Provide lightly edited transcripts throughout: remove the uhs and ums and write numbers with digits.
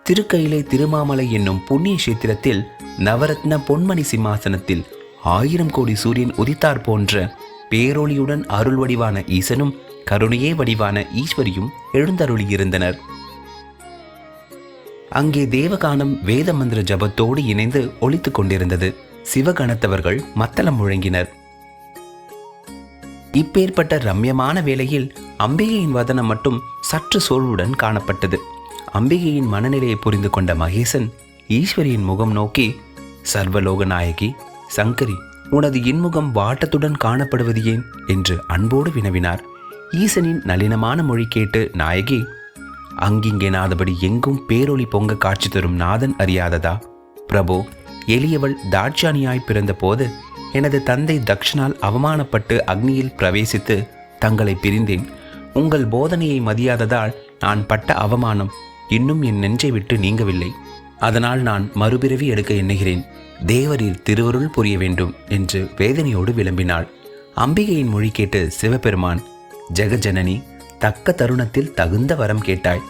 திருக்கையிலை திருமாமலை என்னும் புண்ணிய கஷேத்திரத்தில் நவரத்ன பொன்மணி சிம்மாசனத்தில் 1000 கோடி சூரியன் உதித்தார் போன்ற பேரொளியுடன் அருள் வடிவான ஈசனும் கருணையே வடிவான ஈஸ்வரியும் எழுந்தருளியிருந்தனர். அங்கே தேவகானம் வேத மந்திர ஜபத்தோடு இணைந்து ஒலித்துக் கொண்டிருந்தது. சிவகணத்தவர்கள் மத்தளம் முழங்கினர். இப்பேற்பட்ட ரம்யமான வேளையில் அம்பிகையின் வதனம் மட்டும் சற்று சோர்வுடன் காணப்பட்டது. அம்பிகையின் மனநிலையை புரிந்து கொண்ட மகேசன் ஈஸ்வரியின் முகம் நோக்கி, சர்வலோக நாயகி சங்கரி, உனது இன்முகம் வாட்டத்துடன் காணப்படுவது ஏன் என்று அன்போடு வினவினார். ஈசனின் நளினமான மொழி கேட்டு நாயகி, அங்கிங்கே நாதபடி எங்கும் பேரொளி பொங்க காட்சி தரும் நாதன் அறியாததா? பிரபு, எளியவள் தாட்சாணியாய் பிறந்த போது எனது தந்தை தக்ஷனால் அவமானப்பட்டு அக்னியில் பிரவேசித்து தங்களை பிரிந்தேன். உங்கள் போதனையை மதியாததால் நான் பட்ட அவமானம் இன்னும் என் நெஞ்சை விட்டு நீங்கவில்லை. அதனால் நான் மறுபிறவி எடுக்க எண்ணுகிறேன். தேவரீர் திருவருள் புரிய வேண்டும் என்று வேதனையோடு விளம்பினாள். அம்பிகையின் மொழி கேட்டு சிவபெருமான், ஜெகஜனனி, தக்க தருணத்தில் தகுந்த வரம் கேட்டாய்.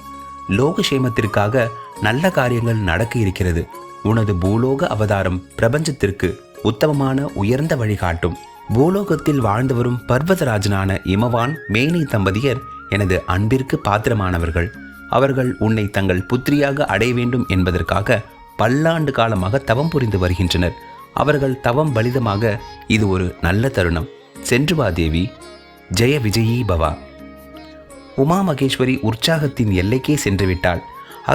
லோகக்ஷேமத்திற்காக நல்ல காரியங்கள் நடக்க இருக்கிறது. உனது பூலோக அவதாரம் பிரபஞ்சத்திற்கு உத்தமமான உயர்ந்த வழிகாட்டும். பூலோகத்தில் வாழ்ந்து வரும் பர்வதராஜனான இமவான் மேனை தம்பதியர் எனது அன்பிற்கு பாத்திரமானவர்கள். அவர்கள் உன்னை தங்கள் புத்திரியாக அடைய வேண்டும் என்பதற்காக பல்லாண்டு காலமாக தவம் புரிந்து வருகின்றனர். அவர்கள் தவம் பலிதமாக இது ஒரு நல்ல தருணம். சென்று வா தேவி. ஜெய விஜயீ பவா. உமா மகேஸ்வரி உற்சாகத்தின் எல்லைக்கே சென்று விட்டாள்.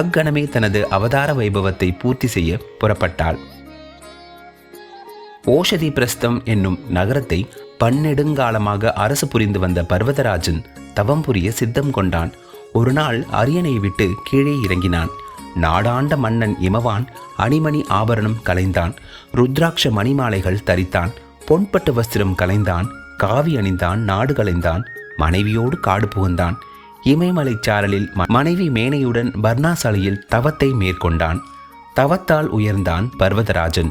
அக்கணமே தனது அவதார வைபவத்தை பூர்த்தி செய்ய புறப்பட்டாள். ஓஷதி பிரஸ்தம் என்னும் நகரத்தை பன்னெடுங்காலமாக அரசு புரிந்து வந்த பர்வதராஜன் தவம் புரிய சித்தம் கொண்டான். ஒரு நாள் அரியணை விட்டு கீழே இறங்கினான். நாடாண்ட மன்னன் இமவான் அணிமணி ஆபரணம் கலைந்தான். ருத்ராட்ச மணிமாலைகள் தரித்தான். பொன்பட்டு வஸ்திரம் கலைந்தான். காவி அணிந்தான். நாடு கலைந்தான். மனைவியோடு காடு புகுந்தான். இமயமலை சாரலில் மனைவி மேனையுடன் பர்ணாசாலையில் தவத்தை மேற்கொண்டான். தவத்தால் உயர்ந்தான் பர்வதராஜன்.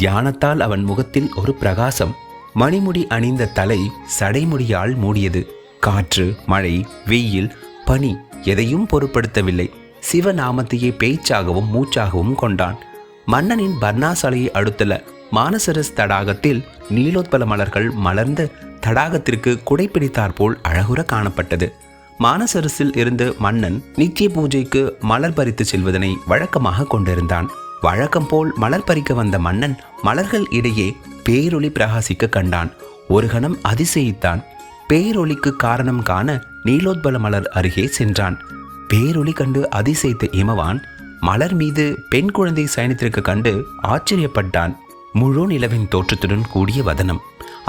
தியானத்தால் அவன் முகத்தில் ஒரு பிரகாசம். மணிமுடி அணிந்த தலை சடைமுடியால் மூடியது. காற்று, மழை, வெயில், பனி எதையும் பொருட்படுத்தவில்லை. சிவநாமத்தையே பேச்சாகவும் மூச்சாகவும் கொண்டான். மன்னனின் பர்ணாசாலையை அடுத்துள்ள மானசரஸ் தடாகத்தில் நீலோத்பல மலர்கள் மலர்ந்து தடாகத்திற்கு குடைப்பிடித்தாற் போல் அழகுற காணப்பட்டது. மானசரஸில் இருந்து மன்னன் நித்திய பூஜைக்கு மலர் பறித்து செல்வதனை வழக்கமாக கொண்டிருந்தான். வழக்கம் போல் மலர் பறிக்க வந்த மன்னன் மலர்கள் இடையே பேரொளி பிரகாசிக்க கண்டான். ஒரு கணம் அதிசயித்தான். பேரொளிக்கு காரணம் காண நீலோத்பல மலர் அருகே சென்றான். பேரொளி கண்டு அதிசயித்த இமவான் மலர் மீது பெண் குழந்தை சயனித்திருக்க கண்டு ஆச்சரியப்பட்டான். முழு நிலவின் தோற்றத்துடன் கூடிய வதனம்.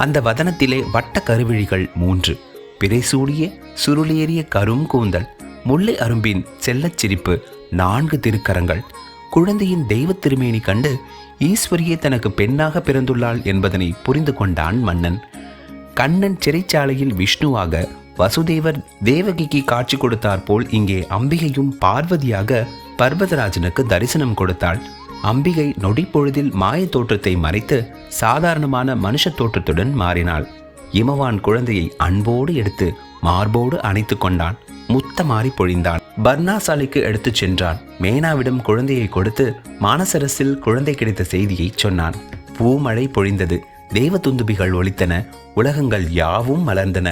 அந்த வதனத்திலே வட்ட கருவிழிகள் 3, பிறைசூடிய சுருளேறிய கரும் கூந்தல், முல்லை அரும்பின் செல்லச் சிரிப்பு, 4 திருக்கரங்கள். குழந்தையின் தெய்வ திருமேனி கண்டு ஈஸ்வரியே தனக்கு பெண்ணாக பிறந்துள்ளாள் என்பதனை புரிந்து கொண்டான் மன்னன். கண்ணன் சிறைச்சாலையில் விஷ்ணுவாக, வசுதேவர் தேவகிக்கு காட்சி கொடுத்தார் போல் இங்கே அம்பிகையும் பார்வதியாக பர்வதராஜனுக்கு தரிசனம் கொடுத்தாள். அம்பிகை நொடி பொழுதில் மாய தோற்றத்தை மறைத்து சாதாரணமான மனுஷ தோற்றத்துடன் மாறினாள். இமவான் குழந்தையை அன்போடு எடுத்து மார்போடு அணைத்து கொண்டான். முத்தமாறி பொழிந்தான். பர்ணாசாலைக்கு எடுத்துச் சென்றான். மேனாவிடம் குழந்தையை கொடுத்து மானசரஸில் குழந்தை கிடைத்த செய்தியை சொன்னான். பூமழை பொழிந்தது. தெய்வ துந்துபிகள் ஒலித்தன. உலகங்கள் யாவும் மலர்ந்தன.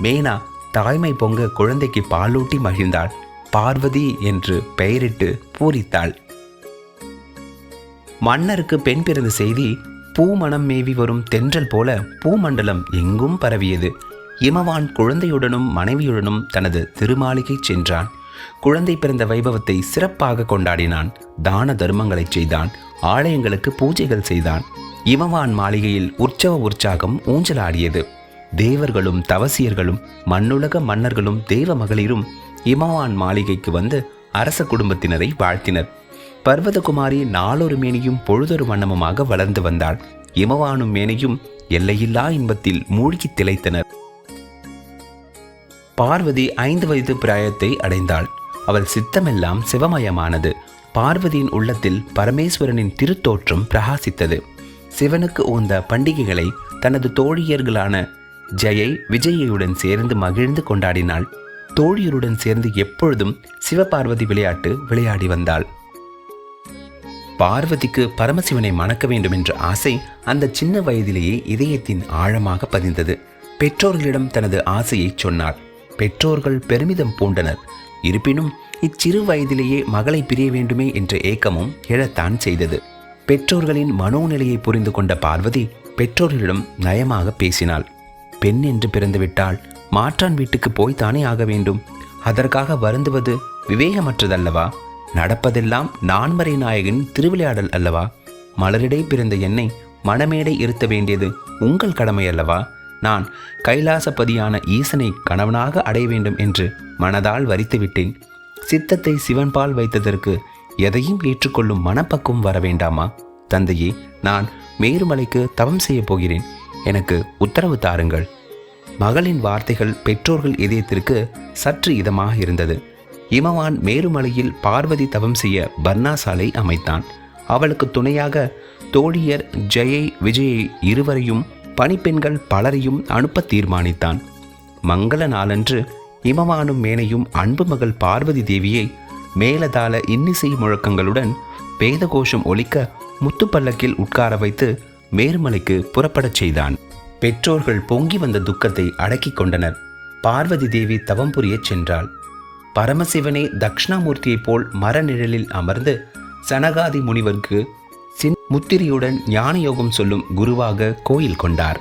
மேனா தாய்மை பொங்க குழந்தைக்கு பாலூட்டி மகிழ்ந்தாள். பார்வதி என்று பெயரிட்டு பூரித்தாள். மன்னருக்கு பெண் பிறந்த செய்தி பூமணம் மேவி வரும் தென்றல் போல பூமண்டலம் எங்கும் பரவியது. இமவான் குழந்தையுடனும் மனைவியுடனும் தனது திருமாளிகை சென்றான். குழந்தை பிறந்த வைபவத்தை சிறப்பாக கொண்டாடினான். தான தர்மங்களை செய்தான். ஆலயங்களுக்கு பூஜைகள் செய்தான். இமவான் மாளிகையில் உற்சாகம் ஊஞ்சலாடியது. தேவர்களும் தவசியர்களும் மண்ணுலக மன்னர்களும் தேவ மகளிரும் இமவான் மாளிகைக்கு வந்து அரச குடும்பத்தினரை வாழ்த்தினர். பர்வதகுமாரி நாளொரு மேனியும் பொழுதொரு வண்ணமுமாக வளர்ந்து வந்தாள். இமவானும் மேனையும் எல்லையில்லா இன்பத்தில் மூழ்கி திளைத்தனர். பார்வதி 5 வயது பிராயத்தை அடைந்தாள். அவள் சித்தமெல்லாம் சிவமயமானது. பார்வதியின் உள்ளத்தில் பரமேஸ்வரனின் திருத்தோற்றம் பிரகாசித்தது. சிவனுக்கு உகந்த பண்டிகைகளை தனது தோழியர்களான ஜெயை விஜயுடன் சேர்ந்து மகிழ்ந்து கொண்டாடினாள். தோழியருடன் சேர்ந்து எப்பொழுதும் சிவபார்வதி விளையாட்டு விளையாடி வந்தாள். பார்வதிக்கு பரமசிவனை மணக்க வேண்டும் என்ற ஆசை அந்த சின்ன வயதிலேயே இதயத்தின் ஆழமாக பதிந்தது. பெற்றோர்களிடம் தனது ஆசையை சொன்னார். பெற்றோர்கள் பெருமிதம் பூண்டனர். இருப்பினும் இச்சிறு வயதிலேயே மகளை பிரிய வேண்டுமே என்ற ஏக்கமும் எழத்தான் செய்தது. பெற்றோர்களின் மனோநிலையை புரிந்து கொண்ட பார்வதி பெற்றோர்களிடம் நயமாக பேசினாள். பெண் என்று பிறந்துவிட்டால் மாற்றான் வீட்டுக்கு போய்த்தானே ஆக வேண்டும். அதற்காக வருந்துவது விவேகமற்றதல்லவா? நடப்பதெல்லாம் நான்மறை நாயகன் திருவிளையாடல் அல்லவா? மலரிடை பிறந்த என்னை மணமேடை இருத்த வேண்டியது உங்கள் கடமை அல்லவா? நான் கைலாசபதியான ஈசனை கணவனாக அடைய வேண்டும் என்று மனதால் வரித்து விட்டேன். சித்தத்தை சிவன்பால் வைத்ததற்கு எதையும் ஏற்றுக்கொள்ளும் மனப்பக்குவம் வர வேண்டாமா? தந்தையே, நான் மேருமலைக்கு தவம் செய்ய போகிறேன். எனக்கு உத்தரவு தாருங்கள். மகளின் வார்த்தைகள் பெற்றோர்கள் இதயத்திற்கு சற்று இதமாக இருந்தது. இமவான் மேருமலையில் பார்வதி தவம் செய்ய பர்ணாசாலை அமைத்தான். அவளுக்கு துணையாக தோழியர் ஜெயை விஜயை இருவரையும் பணிப்பெண்கள் பலரையும் அனுப்ப தீர்மானித்தான். மங்கள நாளன்று இமவானும் மேனையும் அன்பு மகள் பார்வதி தேவியை மேலதாள இன்னிசை முழக்கங்களுடன் வேதகோஷம் ஒலிக்க முத்துப்பல்லக்கில் உட்கார வைத்து மேருமலைக்கு புறப்படச் செய்தான். பெற்றோர்கள் பொங்கி வந்த துக்கத்தை அடக்கிக் கொண்டனர். பார்வதி தேவி தவம் புரியச் சென்றாள். பரமசிவனே தக்ஷணாமூர்த்தியைப் போல் மரநிழலில் அமர்ந்து சனகாதி முனிவருக்கு முத்திரியுடன் ஞான யோகம் சொல்லும் குருவாக கோயில் கொண்டார்.